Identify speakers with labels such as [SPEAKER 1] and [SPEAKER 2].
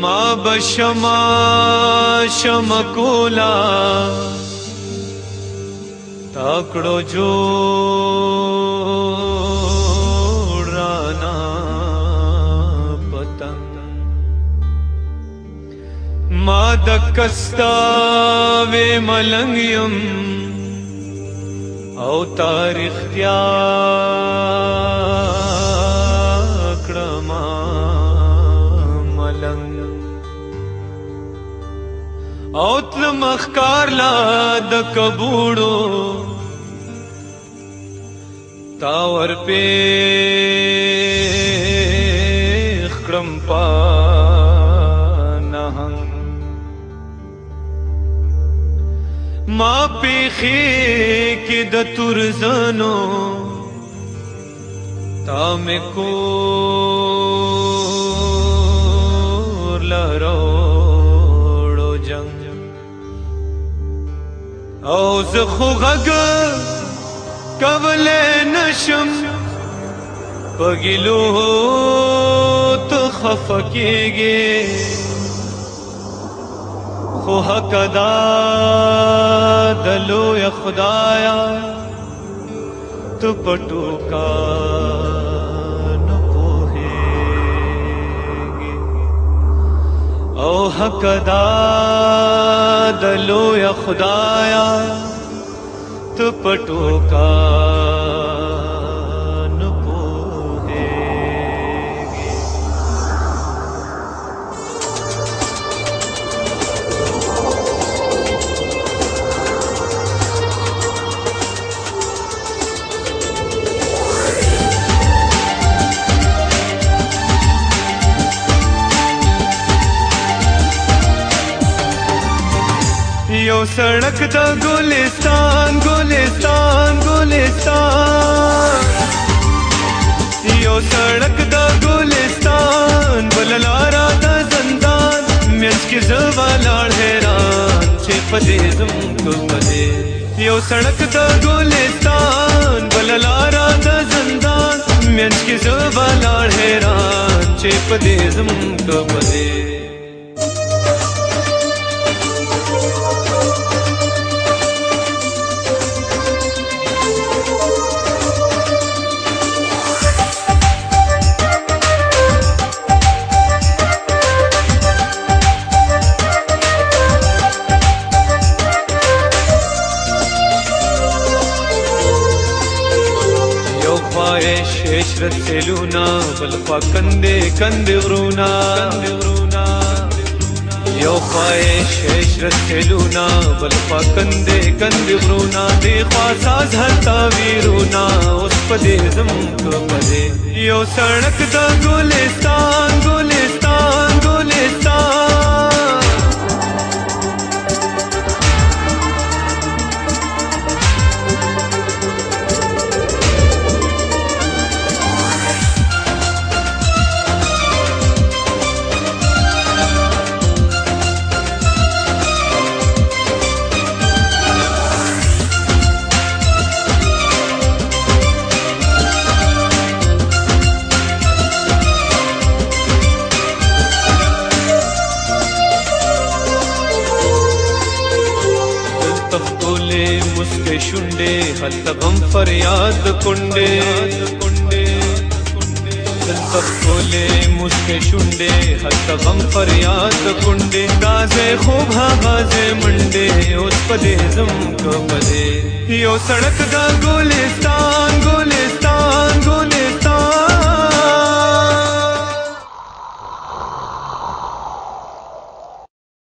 [SPEAKER 1] ما بشما شمکولا تاکڑو جوڑانا پتنگ ما دکستا وی ملنگ یم او تاریخ تیاکڑما ملنگ او تلم اخکار لا دکبوڑو تاور پیخ کرم پانہنگ ما پیخی کی د ترزنو تا میں کور لروڑو جنگ او زخو غگ کولے نشم پگلو تو خفکیگی خو حق ادا دلو یا خدایا تو پٹو کا نو پوہیگی او حق ادا دلو یا خدایا تو پٹو کا نو پوہیگی یو سڑک دا گلستان گلستان گلستان یو سڑک دا گلستان بللارا دا زندان منس کی زوالار حیران چھے پدے زم کو پدے یو سڑک دا گلستان بللارا دا زندان منس کی زوالار حیران چھے پدے زم کو پدے عشرت سیلونا بلخوا کندے کندے غرونا یو خواہش عشرت سیلونا بلخوا کندے کندے غرونا دے خوا ساز ہر تاویرونا اس پدے زم کو پدے یو سڑک دا گلستان گلستان گلستان مسکے شنڈے حل غم فریاد کنڈے دل تک کھولے مسکے شنڈے حل غم فریاد کنڈے گازے خوب ہاں غازے منڈے اس پدے زم کو پدے یو سڑک دا گلستان